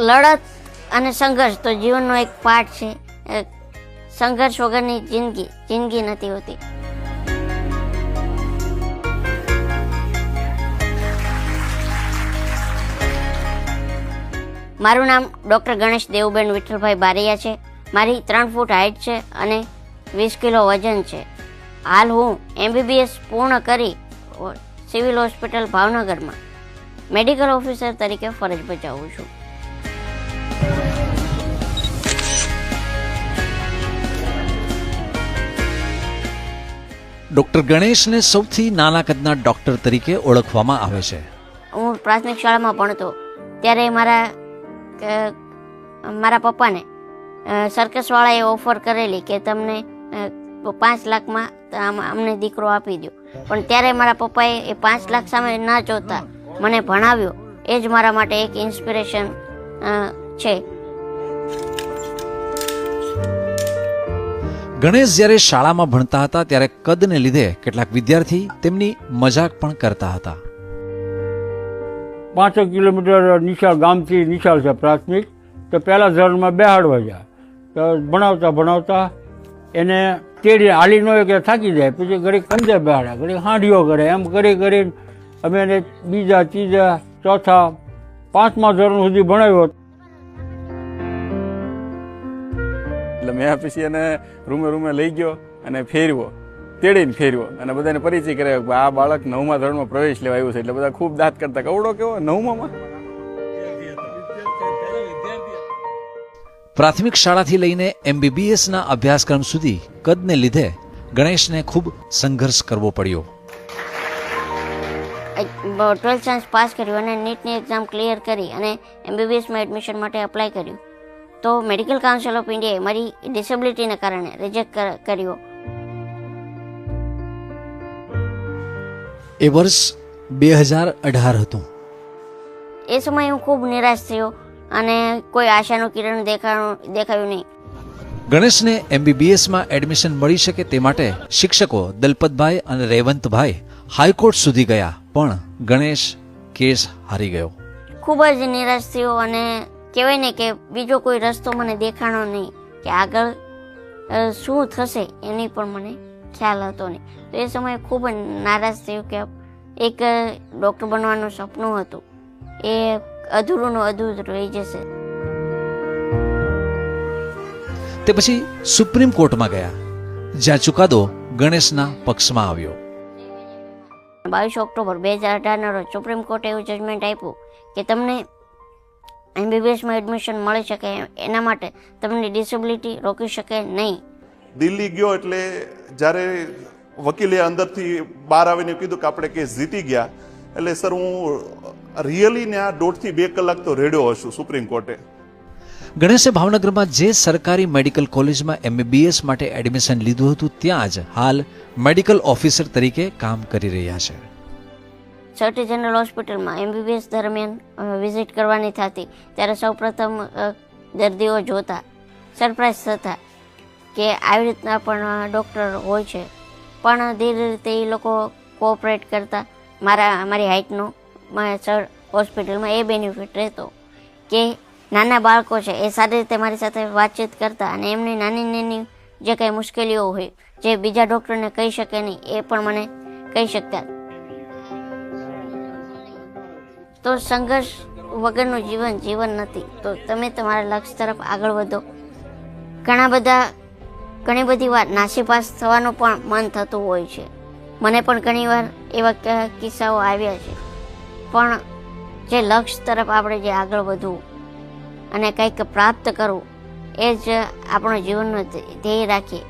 લડત અને સંઘર્ષ તો જીવનનો એક પાર્ટ છે. સંઘર્ષ વગરની જિંદગી નથી હોતી. મારું નામ ડૉક્ટર ગણેશ દેવુબેન વિઠ્ઠલભાઈ બારૈયા છે. મારી 3 ફૂટ હાઇટ છે અને 20 કિલો વજન છે. હાલ હું MBBS પૂર્ણ કરી સિવિલ હોસ્પિટલ ભાવનગરમાં મેડિકલ ઓફિસર તરીકે ફરજ બજાવું છું. ડૉક્ટર ગણેશને સૌથી નાના કદના ડૉક્ટર તરીકે ઓળખવામાં આવે છે. હું પ્રાથમિક શાળામાં ભણતો ત્યારે મારા પપ્પાને સર્કસવાળાએ ઓફર કરેલી કે તમને 5 લાખમાં અમને દીકરો આપી દો. પણ ત્યારે મારા પપ્પાએ એ 5 લાખ સામે ના જોતા મને ભણાવ્યો. એ જ મારા માટે એક ઇન્સ્પિરેશન છે. ગણેશ જ્યારે શાળામાં ભણતા હતા ત્યારે કદને લીધે કેટલાક વિદ્યાર્થી તેમની મજાક પણ કરતા હતા. 5 કિલોમીટર નિશાળ ગામથી નિશાળ છે પ્રાથમિક, તો પહેલા ધોરણમાં બેહાડવા જાય તો ભણાવતા એને તેડી હાલી ન હોય કે થાકી જાય, પછી ઘડીક અંદર બેહાડ્યા, ઘડીક હાંડીઓ કરે, એમ કરી અમે એને બીજા ત્રીજા ચોથા 5મા ધોરણ સુધી ભણાવ્યો. એટલે મેં પછી એને રૂમે લઈ ગયો અને ફેરવ્યો, તેડીને ફેરવ્યો અને બધાને પરિચય કરાવ્યો કે આ બાળક 9મા ધોરણમાં પ્રવેશ લેવા આવ્યું છે. એટલે બધા ખૂબ દાંત કરતા, કવડો કેવો 9માં. પ્રાથમિક શાળાથી લઈને MBBSના અભ્યાસક્રમ સુધી કદને લીધે ગણેશને ખૂબ સંઘર્ષ કરવો પડ્યો. 12th સાયન્સ પાસ કર્યું અને નીટની એક્ઝામ ક્લિયર કરી અને MBBSમાં એડમિશન માટે અપ્લાય કર્યું. તો મેડિકલ કાઉન્સિલ ઓફ ઇન્ડિયાએ મારી ડિસેબિલિટીને કારણે રિજેક્ટ કર્યો. એ વર્ષ 2018 હતું. એ સમયે હું ખૂબ નિરાશ થયો અને કોઈ આશાનું કિરણ દેખાયું નહીં. ગણેશને MBBSમાં એડમિશન મળી શકે તે માટે શિક્ષકો દલપતભાઈ અને રેવંતભાઈ હાઈકોર્ટ સુધી ગયા, પણ ગણેશ કેસ હારી ગયો. ખૂબ જ નિરાશ થયો અને કહેવાય ને કે બીજો કોઈ રસ્તો મને દેખાણો નહીં કે આગળ શું થશે એની પણ મને ખ્યાલ હતો નહીં. તો એ સમયે ખૂબ જ નારાજ થયું કે એક ડૉક્ટર બનવાનું સપનું હતું એ અધૂરું રહી જશે. તે પછી સુપ્રીમ કોર્ટમાં ગયા, જ્યાં ચુકાદો ગણેશના પક્ષમાં આવ્યો. 22 ઓક્ટોબર 2018ના રોજ સુપ્રીમ કોર્ટે એવું જજમેન્ટ આપ્યું કે તમને MBBSમાં એડમિશન મળી શકે, એના માટે તમને ડિસેબિલિટી રોકી શકે નહીં. દિલ્હી ગયો એટલે જ્યારે વકીલે અંદરથી બહાર આવીને કીધું કે આપણે કેસ જીતી ગયા, એટલે સર હું રિયલી ને આ 1.5 થી 2 કલાક તો રેડ્યો હશું સુપ્રીમ કોર્ટે. ગણેશે ભાવનગરમાં જે સરકારી મેડિકલ કોલેજમાં MBBS માટે એડમિશન લીધું હતું ત્યાં જ હાલ મેડિકલ ઓફિસર તરીકે કામ કરી રહ્યા છે. સર્ટી જનરલ હોસ્પિટલમાં MBBS દરમિયાન વિઝિટ કરવાની થતી ત્યારે સૌપ્રથમ દર્દીઓ જોતા સરપ્રાઈઝ થતા કે આવી રીતના પણ ડૉક્ટર હોય છે. પણ ધીરે રીતે એ લોકો કોઓપરેટ કરતા. મારી હાઇટનો સર હોસ્પિટલમાં એ બેનિફિટ રહેતો કે નાના બાળકો છે એ સારી રીતે મારી સાથે વાતચીત કરતા અને એમની નાની જે કંઈ મુશ્કેલીઓ હોય જે બીજા ડૉક્ટરને કહી શકે નહીં એ પણ મને કહી શકતા. તો સંઘર્ષ વગરનું જીવન નથી. તો તમે તમારા લક્ષ્ય તરફ આગળ વધો. ઘણી બધી વાર નાસીપાસ થવાનું પણ મન થતું હોય છે. મને પણ ઘણીવાર એવા કિસ્સાઓ આવ્યા છે. પણ જે લક્ષ્ય તરફ આપણે જે આગળ વધવું અને કંઈક પ્રાપ્ત કરવું એ જ આપણો જીવનનો ધ્યેય રાખીએ